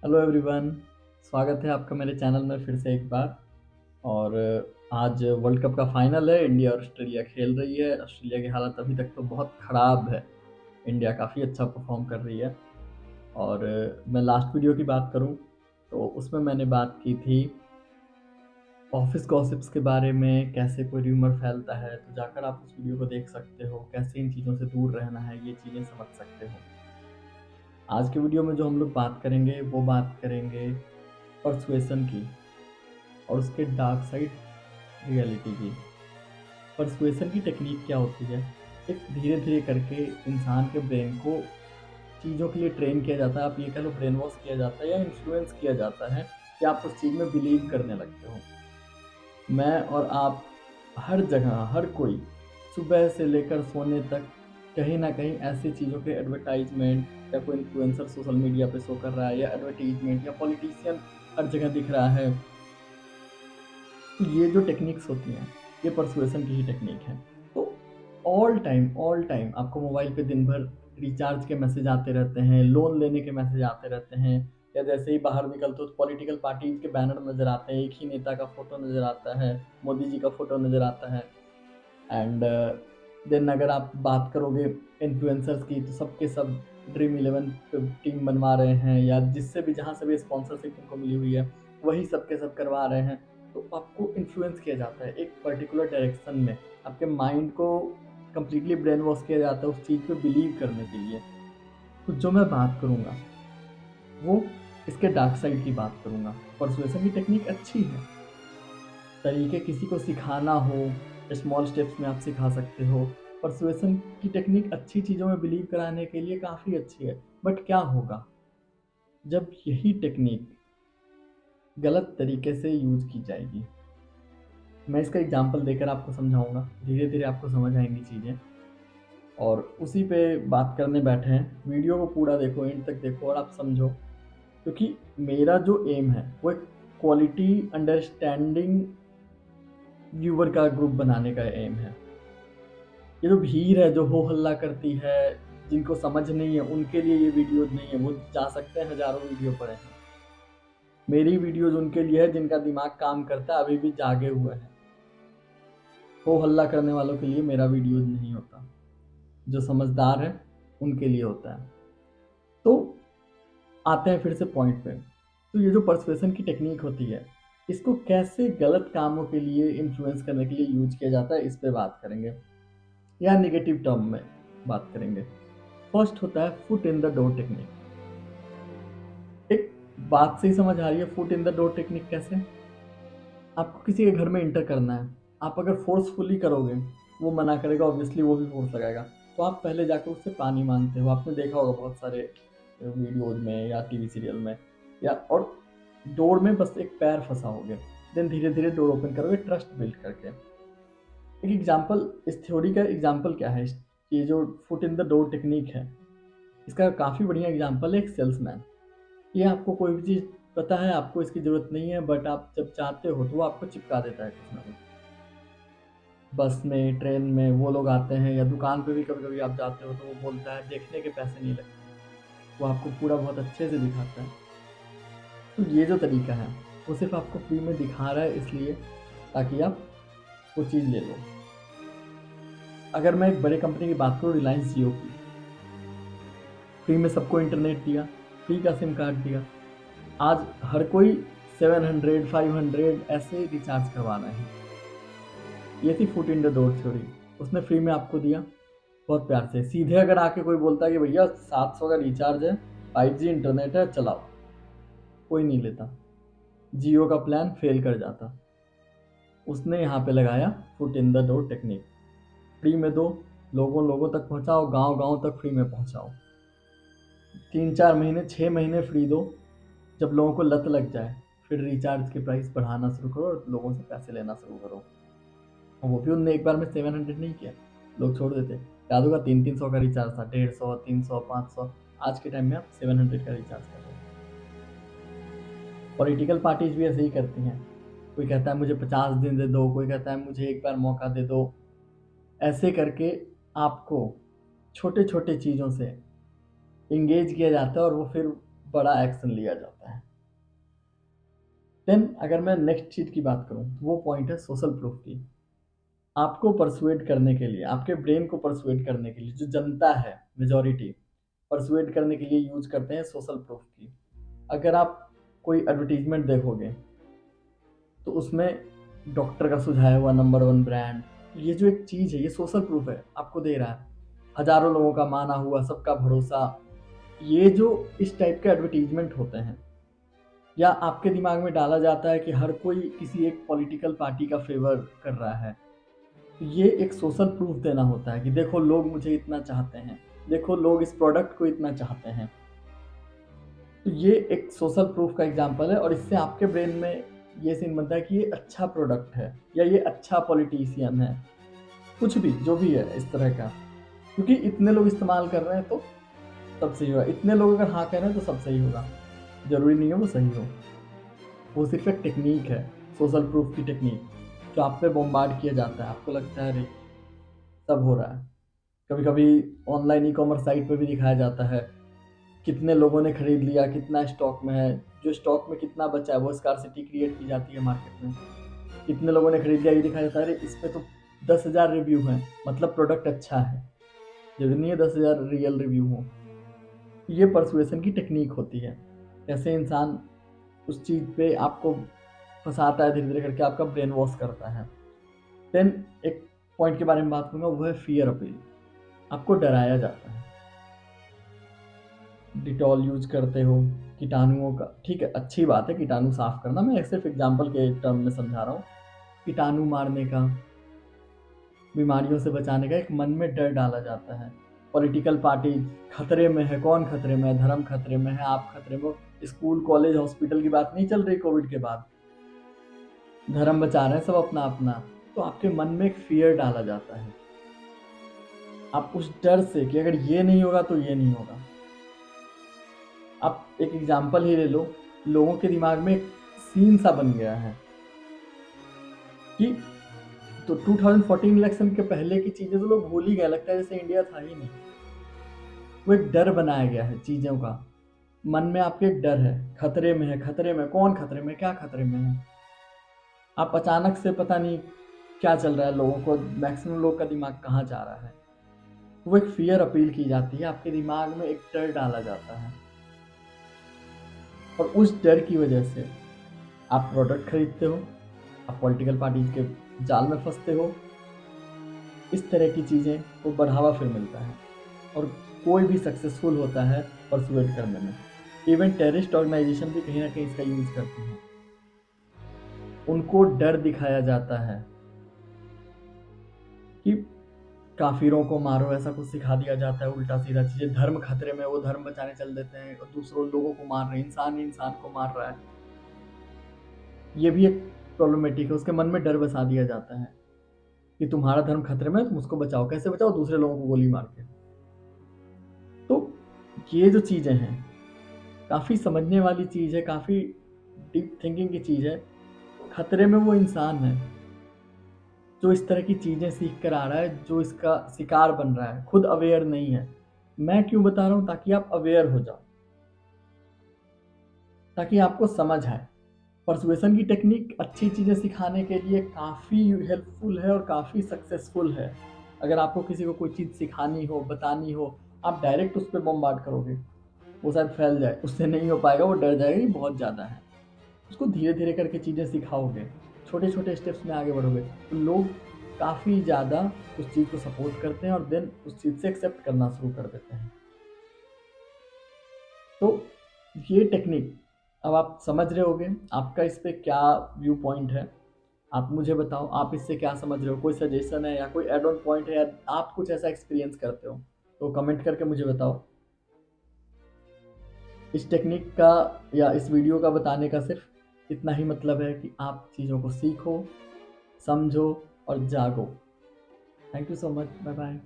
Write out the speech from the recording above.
Hello everyone. स्वागत है आपका मेरे चैनल में फिर से एक बार। और आज वर्ल्ड कप का फाइनल है। इंडिया और ऑस्ट्रेलिया खेल रही है। ऑस्ट्रेलिया की हालत अभी तक तो बहुत ख़राब है। इंडिया काफ़ी अच्छा परफॉर्म कर रही है। और मैं लास्ट वीडियो की बात करूं तो उसमें मैंने बात की थी ऑफिस गॉसिप्स के बारे में, कैसे कोई र्यूमर फैलता है। तो जाकर आप उस वीडियो को देख सकते हो, कैसे इन चीज़ों से दूर रहना है, ये चीज़ें समझ सकते हो। आज के वीडियो में जो हम लोग बात करेंगे वो बात करेंगे परसुएसन की और उसके डार्क साइड रियलिटी की। परसुएसन की टेक्निक क्या होती है? एक धीरे धीरे करके इंसान के ब्रेन को चीज़ों के लिए ट्रेन किया जाता है। आप ये कह लो ब्रेन वॉश किया जाता है या इन्फ्लुएंस किया जाता है कि आप उस चीज़ में बिलीव करने लगते हो। मैं और आप, हर जगह हर कोई सुबह से लेकर सोने तक कहीं ना कहीं ऐसी चीज़ों के एडवर्टाइजमेंट या कोई इन्फ्लुएंसर सोशल मीडिया पे शो कर रहा है या एडवर्टीजमेंट या पॉलिटिशियन हर जगह दिख रहा है। तो ये जो टेक्निक्स होती हैं ये परसुएसन की ही टेक्निक है। तो ऑल टाइम आपको मोबाइल पे दिन भर रिचार्ज के मैसेज आते रहते हैं, लोन लेने के मैसेज आते रहते हैं, या जैसे ही बाहर निकलते हो तो पॉलिटिकल पार्टीज के बैनर नज़र आते हैं, एक ही नेता का फोटो नज़र आता है, मोदी जी का फोटो नज़र आता है। एंड देन अगर आप बात करोगे इन्फ्लुएंसर्स की तो सबके सब ड्रीम इलेवन टीम बनवा रहे हैं, या जिससे भी जहाँ से भी स्पॉन्सरशिप उनको मिली हुई है वही सबके सब करवा रहे हैं। तो आपको इन्फ्लुएंस किया जाता है एक पर्टिकुलर डायरेक्शन में। आपके माइंड को कम्प्लीटली ब्रेन वॉश किया जाता है उस चीज़ पे बिलीव करने के लिए। तो जो मैं बात करूँगा वो इसके डार्क साइड की बात करूँगा। परसुएशन की टेक्निक अच्छी है, तरीके किसी को सिखाना हो स्मॉल स्टेप्स में आप सिखा सकते हो। परसुएशन की टेक्निक अच्छी चीज़ों में बिलीव कराने के लिए काफ़ी अच्छी है। बट क्या होगा जब यही टेक्निक गलत तरीके से यूज की जाएगी? मैं इसका एग्जांपल देकर आपको समझाऊंगा, धीरे धीरे आपको समझ आएंगी चीज़ें। और उसी पे बात करने बैठे हैं। वीडियो को पूरा देखो, एंड तक देखो और आप समझो, क्योंकि मेरा जो एम है वो एक क्वालिटी अंडरस्टैंडिंग व्यूवर का ग्रुप बनाने का एम है। ये जो भीड़ है जो हो हल्ला करती है, जिनको समझ नहीं है उनके लिए ये वीडियोज नहीं है। वो जा सकते हैं, हजारों वीडियो पड़े हैं। मेरी वीडियोज उनके लिए है जिनका दिमाग काम करता है, अभी भी जागे हुए हैं। हो हल्ला करने वालों के लिए मेरा वीडियोज नहीं होता। जो समझदार है उनके लिए होता है। तो आते हैं फिर से पॉइंट पे। तो ये जो परसुएशन की टेक्निक होती है, इसको कैसे गलत कामों के लिए इन्फ्लुएंस करने के लिए यूज किया जाता है, इस पे बात करेंगे, या नेगेटिव टर्म में बात करेंगे। फर्स्ट होता है foot in the door technique. एक बात से ही समझ आ रही है foot in the door technique कैसे? आपको किसी के घर में इंटर करना है, आप अगर फोर्सफुली करोगे वो मना करेगा, ऑब्वियसली वो भी फोर्स लगाएगा। तो आप पहले जाकर उससे पानी मांगते हो। आपने देखा होगा बहुत सारे वीडियोज में या टीवी सीरियल में, या और डोर में बस एक पैर फंसा हो गया, देन धीरे धीरे डोर ओपन करोगे ट्रस्ट बिल्ड करके। एक एग्जाम्पल, इस थ्योरी का एग्जाम्पल क्या है? ये जो foot in the door technique है इसका काफ़ी बढ़िया एग्जाम्पल है एक सेल्समैन। ये आपको कोई भी चीज़ पता है, आपको इसकी ज़रूरत नहीं है, बट आप जब चाहते हो तो वो आपको चिपका देता है कुछ ना कुछ। बस में, ट्रेन में वो लोग आते हैं, या दुकान पे भी कभी कभी आप जाते हो तो वो बोलता है देखने के पैसे नहीं लगते। वो आपको पूरा बहुत अच्छे से दिखाता है। तो ये जो तरीका है वो सिर्फ आपको फ्री में दिखा रहा है इसलिए ताकि आप वो चीज़ ले लो। अगर मैं एक बड़े कंपनी की बात करूँ, रिलायंस जियो की, फ्री में सबको इंटरनेट दिया, फ्री का सिम कार्ड दिया। आज हर कोई 700 500 ऐसे रिचार्ज करवा रहे हैं। ये थी foot in the door theory. उसने फ्री में आपको दिया बहुत प्यार से। सीधे अगर आके कोई बोलता है कि भैया 700 का रिचार्ज है, 5G इंटरनेट है, चलाओ, कोई नहीं लेता। जियो का प्लान फेल कर जाता। उसने यहाँ पे लगाया foot in the door technique. Free में दो, लोगों लोगों तक पहुँचाओ, गांव गांव तक फ्री में पहुँचाओ। 3 4 महीने 6 महीने फ्री दो। जब लोगों को लत लग जाए फिर रिचार्ज की प्राइस बढ़ाना शुरू करो और लोगों से पैसे लेना शुरू करो। और वो भी उनने एक बार में 700 नहीं किया, लोग छोड़ देते। याद होगा 300 का रिचार्ज था, 150, 300, 500। आज के टाइम में आप 700 का रिचार्ज कर रहे हो। पॉलिटिकल पार्टीज भी ऐसे ही करती हैं। कोई कहता है मुझे 50 दिन दे दो, कोई कहता है मुझे एक बार मौका दे दो। ऐसे करके आपको छोटे छोटे चीज़ों से इंगेज किया जाता है और वो फिर बड़ा एक्शन लिया जाता है। देन अगर मैं नेक्स्ट चीज़ की बात करूँ तो वो पॉइंट है सोशल प्रूफ की। आपको परसुएड करने के लिए, आपके ब्रेन को परसुएड करने के लिए जो जनता है, मेजॉरिटी परसुएड करने के लिए यूज करते हैं सोशल प्रूफ की। अगर आप कोई एडवर्टीजमेंट देखोगे तो उसमें डॉक्टर का सुझाया हुआ नंबर वन ब्रांड, ये जो एक चीज़ है ये सोशल प्रूफ है, आपको दे रहा है। हजारों लोगों का माना हुआ, सबका भरोसा, ये जो इस टाइप के एडवर्टीजमेंट होते हैं, या आपके दिमाग में डाला जाता है कि हर कोई किसी एक पॉलिटिकल पार्टी का फेवर कर रहा है, तो ये एक सोशल प्रूफ देना होता है कि देखो लोग मुझे इतना चाहते हैं, देखो लोग इस प्रोडक्ट को इतना चाहते हैं। तो ये एक सोशल प्रूफ का एग्जांपल है, और इससे आपके ब्रेन में ये सीन बनता है कि ये अच्छा प्रोडक्ट है या ये अच्छा पॉलिटिशियन है, कुछ भी जो भी है इस तरह का, क्योंकि इतने लोग इस्तेमाल कर रहे हैं तो सब सही होगा, इतने लोग अगर हाँ कह रहे हैं तो सब सही होगा। जरूरी नहीं है वो सही हो, वो सिर्फ एक टेक्निक है, सोशल प्रूफ की टेक्निक, जो आप पे बॉम्बार्ड किया जाता है। आपको लगता है अरे सब हो रहा है। कभी कभी ऑनलाइन ई कॉमर्स साइट पर भी दिखाया जाता है कितने लोगों ने खरीद लिया, कितना स्टॉक में है, जो स्टॉक में कितना बचा है, वो स्कार्सिटी क्रिएट की जाती है मार्केट में। कितने लोगों ने खरीद लिया ये दिखाया जाता है, अरे इस पे तो 10,000 रिव्यू हैं, मतलब प्रोडक्ट अच्छा है। जरूरी नहीं है 10,000 रियल रिव्यू हो। ये परसुएशन की टेक्निक होती है, कैसे इंसान उस चीज़ पे आपको फंसाता है, धीरे धीरे करके आपका ब्रेन वॉश करता है। देन एक पॉइंट के बारे में बात करूँगा, वो है फियर अपील। आपको डराया जाता है, डिटॉल यूज करते हो, कीटाणुओं का, ठीक है अच्छी बात है कीटाणु साफ करना, मैं सिर्फ एग्जांपल के टर्म में समझा रहा हूँ। कीटाणु मारने का, बीमारियों से बचाने का एक मन में डर डाला जाता है। पॉलिटिकल पार्टी खतरे में है, कौन खतरे में है, धर्म खतरे में है, आप खतरे में हो। स्कूल कॉलेज हॉस्पिटल की बात नहीं चल रही कोविड के बाद, धर्म बचा रहे हैं सब अपना अपना, तो आपके मन में एक फियर डाला जाता है। आप उस डर से कि अगर ये नहीं होगा तो ये नहीं होगा। आप एक एग्जाम्पल ही ले लो, लोगों के दिमाग में एक सीन सा बन गया है कि तो 2014 इलेक्शन के पहले की चीजें तो लोग भूल ही गए, लगता है जैसे इंडिया था ही नहीं। वो एक डर बनाया गया है चीजों का, मन में आपके एक डर है, खतरे में है, खतरे में, कौन खतरे में, क्या खतरे में है। आप अचानक से पता नहीं क्या चल रहा है, लोगों को, मैक्सिमम लोग का दिमाग कहाँ जा रहा है। वो एक फियर अपील की जाती है, आपके दिमाग में एक डर डाला जाता है, और उस डर की वजह से आप प्रोडक्ट खरीदते हो, आप पॉलिटिकल पार्टीज के जाल में फंसते हो। इस तरह की चीज़ें को बढ़ावा फिर मिलता है, और कोई भी सक्सेसफुल होता है परसुएट करने में। इवन टेररिस्ट ऑर्गेनाइजेशन भी कहीं ना कहीं इसका यूज करती हैं। उनको डर दिखाया जाता है कि काफिरों को मारो, ऐसा कुछ सिखा दिया जाता है, उल्टा सीधा चीजें, धर्म खतरे में, वो धर्म बचाने चल देते हैं और दूसरों लोगों को मार रहे हैं, इंसान ही इंसान को मार रहा है। ये भी एक प्रॉब्लमेटिक है, उसके मन में डर बसा दिया जाता है कि तुम्हारा धर्म खतरे में है, तुम उसको बचाओ। कैसे बचाओ? दूसरे लोगों को गोली मार के। तो ये जो चीजें हैं काफी समझने वाली चीज है, काफी डीप थिंकिंग की चीज है। खतरे में वो इंसान है जो इस तरह की चीजें सीख कर आ रहा है, जो इसका शिकार बन रहा है, खुद अवेयर नहीं है। मैं क्यों बता रहा हूं? ताकि आप अवेयर हो जाओ, ताकि आपको समझ आए। परसुएशन की टेक्निक अच्छी चीज़ें सिखाने के लिए काफ़ी हेल्पफुल है और काफ़ी सक्सेसफुल है। अगर आपको किसी को कोई चीज़ सिखानी हो, बतानी हो, आप डायरेक्ट उस पर बॉम्बार्ड करोगे, वो शायद फैल जाए, उससे नहीं हो पाएगा, वो डर जाएगा, ये बहुत ज़्यादा है। उसको धीरे धीरे करके चीज़ें सिखाओगे, छोटे छोटे स्टेप्स में आगे बढ़ोगे, तो लोग काफ़ी ज़्यादा उस चीज़ को सपोर्ट करते हैं और देन उस चीज़ से एक्सेप्ट करना शुरू कर देते हैं। तो ये टेक्निक अब आप समझ रहे होगे, आपका इस पे क्या व्यू पॉइंट है, आप मुझे बताओ, आप इससे क्या समझ रहे हो, कोई सजेशन है या कोई एड ऑन पॉइंट है, या आप कुछ ऐसा एक्सपीरियंस करते हो तो कमेंट करके मुझे बताओ। इस टेक्निक का या इस वीडियो का बताने का सिर्फ इतना ही मतलब है कि आप चीज़ों को सीखो, समझो और जागो। Thank you so much, bye bye.